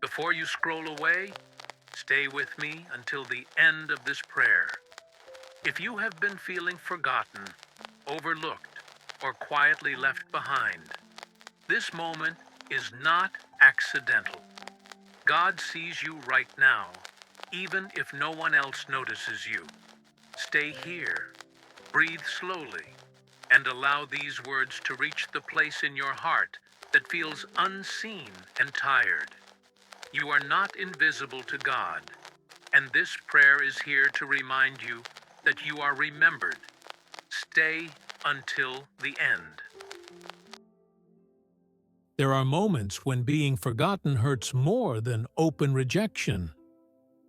Before you scroll away, stay with me until the end of this prayer. If you have been feeling forgotten, overlooked, or quietly left behind, this moment is not accidental. God sees you right now, even if no one else notices you. Stay here, breathe slowly, and allow these words to reach the place in your heart that feels unseen and tired. You are not invisible to God, and this prayer is here to remind you that you are remembered. Stay until the end. There are moments when being forgotten hurts more than open rejection.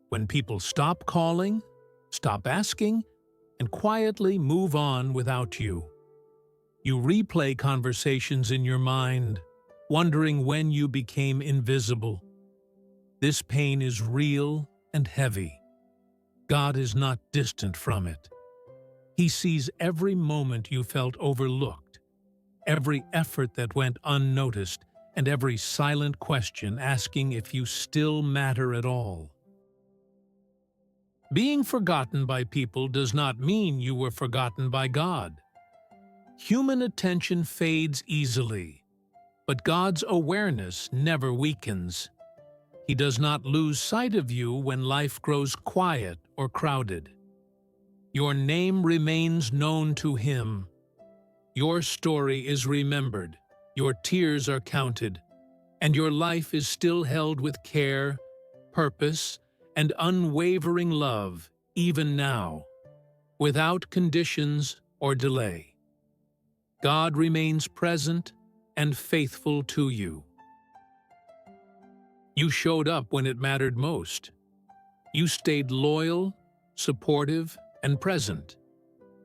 When people stop calling, stop asking, and quietly move on without you. You replay conversations in your mind, wondering when you became invisible. This pain is real and heavy. God is not distant from it. He sees every moment you felt overlooked, every effort that went unnoticed, and every silent question asking if you still matter at all. Being forgotten by people does not mean you were forgotten by God. Human attention fades easily, but God's awareness never weakens. He does not lose sight of you when life grows quiet or crowded. Your name remains known to Him. Your story is remembered, your tears are counted, and your life is still held with care, purpose, and unwavering love, even now, without conditions or delay. God remains present and faithful to you. You showed up when it mattered most. You stayed loyal, supportive, and present,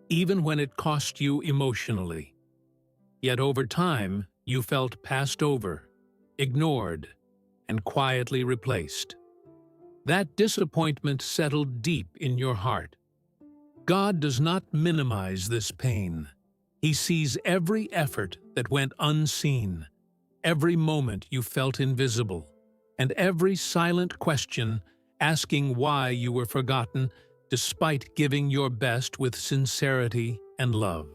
even when it cost you emotionally. Yet over time, you felt passed over, ignored, and quietly replaced. That disappointment settled deep in your heart. God does not minimize this pain. He sees every effort that went unseen, every moment you felt invisible, and every silent question asking why you were forgotten despite giving your best with sincerity and love.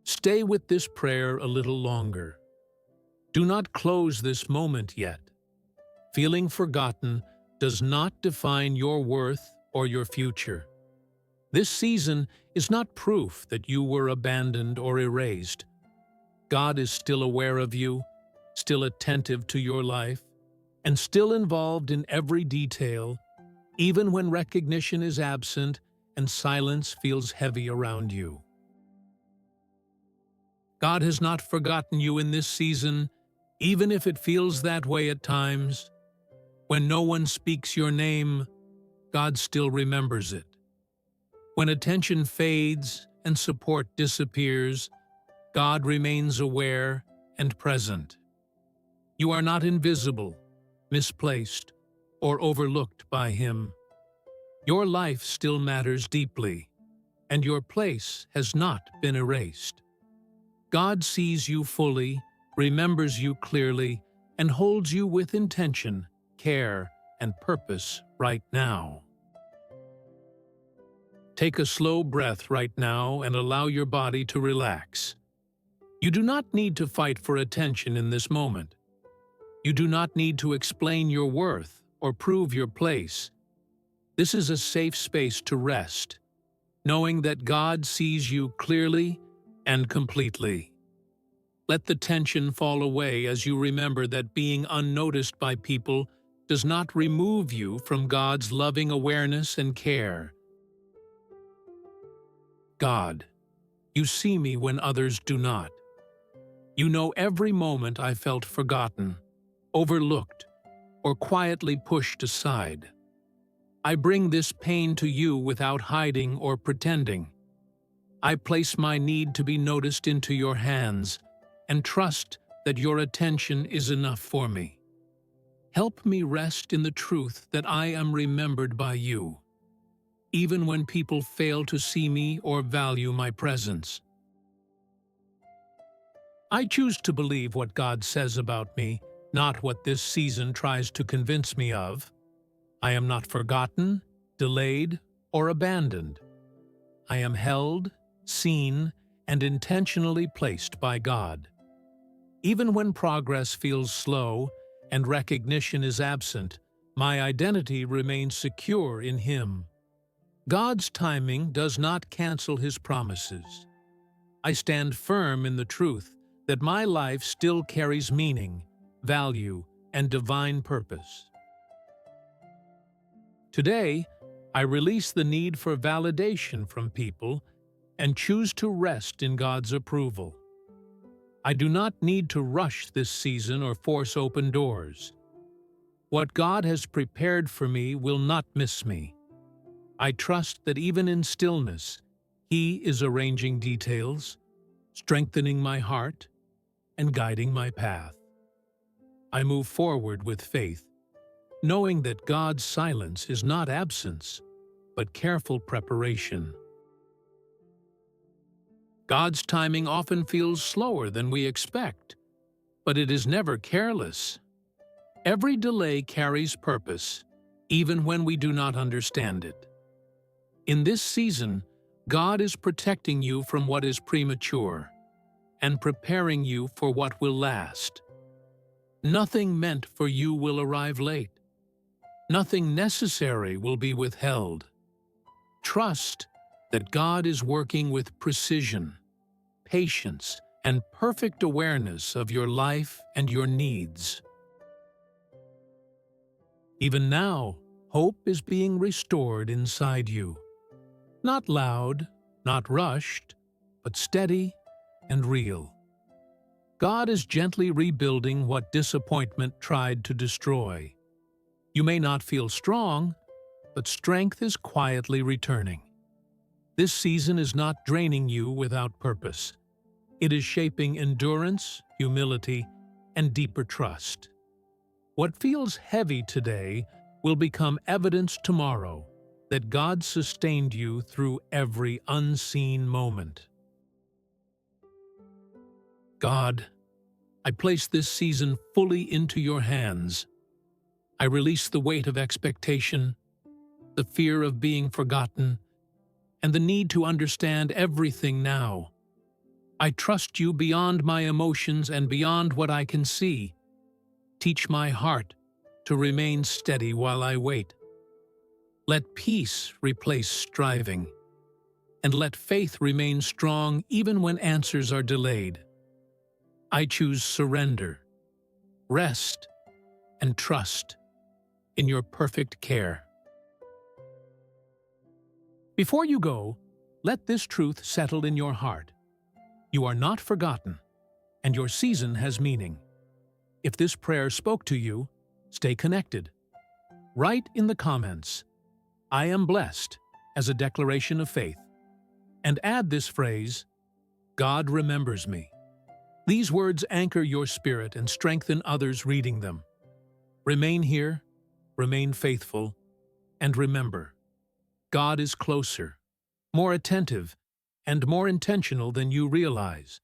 Stay with this prayer a little longer. Do not close this moment yet. Feeling forgotten does not define your worth or your future. This season is not proof that you were abandoned or erased. God is still aware of you, still attentive to your life, and still involved in every detail, even when recognition is absent and silence feels heavy around you. God has not forgotten you in this season, even if it feels that way at times. When no one speaks your name, God still remembers it. When attention fades and support disappears, God remains aware and present. You are not invisible, misplaced, or overlooked by Him. Your life still matters deeply, and your place has not been erased. God sees you fully, remembers you clearly, and holds you with intention, care, and purpose right now. Take a slow breath right now and allow your body to relax. You do not need to fight for attention in this moment. You do not need to explain your worth or prove your place. This is a safe space to rest, knowing that God sees you clearly and completely. Let the tension fall away as you remember that being unnoticed by people does not remove you from God's loving awareness and care. God, you see me when others do not. You know every moment I felt forgotten, overlooked, or quietly pushed aside. I bring this pain to you without hiding or pretending. I place my need to be noticed into your hands and trust that your attention is enough for me. Help me rest in the truth that I am remembered by you, even when people fail to see me or value my presence. I choose to believe what God says about me, not what this season tries to convince me of. I am not forgotten, delayed, or abandoned. I am held, seen, and intentionally placed by God. Even when progress feels slow and recognition is absent, my identity remains secure in Him. God's timing does not cancel His promises. I stand firm in the truth that my life still carries meaning, value, and divine purpose. Today, I release the need for validation from people and choose to rest in God's approval. I do not need to rush this season or force open doors. What God has prepared for me will not miss me. I trust that even in stillness, He is arranging details, strengthening my heart, and guiding my path. I move forward with faith, knowing that God's silence is not absence, but careful preparation. God's timing often feels slower than we expect, but it is never careless. Every delay carries purpose, even when we do not understand it. In this season, God is protecting you from what is premature and preparing you for what will last. Nothing meant for you will arrive late. Nothing necessary will be withheld. Trust that God is working with precision, patience, and perfect awareness of your life and your needs. Even now, hope is being restored inside you. Not loud, not rushed, but steady and real. God is gently rebuilding what disappointment tried to destroy. You may not feel strong, but strength is quietly returning. This season is not draining you without purpose. It is shaping endurance, humility, and deeper trust. What feels heavy today will become evidence tomorrow that God sustained you through every unseen moment. God, I place this season fully into your hands. I release the weight of expectation, the fear of being forgotten, and the need to understand everything now. I trust you beyond my emotions and beyond what I can see. Teach my heart to remain steady while I wait. Let peace replace striving, and let faith remain strong even when answers are delayed. I choose surrender, rest, and trust in your perfect care. Before you go, let this truth settle in your heart. You are not forgotten, and your season has meaning. If this prayer spoke to you, stay connected. Write in the comments, "I am blessed," as a declaration of faith, and add this phrase, "God remembers me." These words anchor your spirit and strengthen others reading them. Remain here, remain faithful, and remember, God is closer, more attentive, and more intentional than you realize.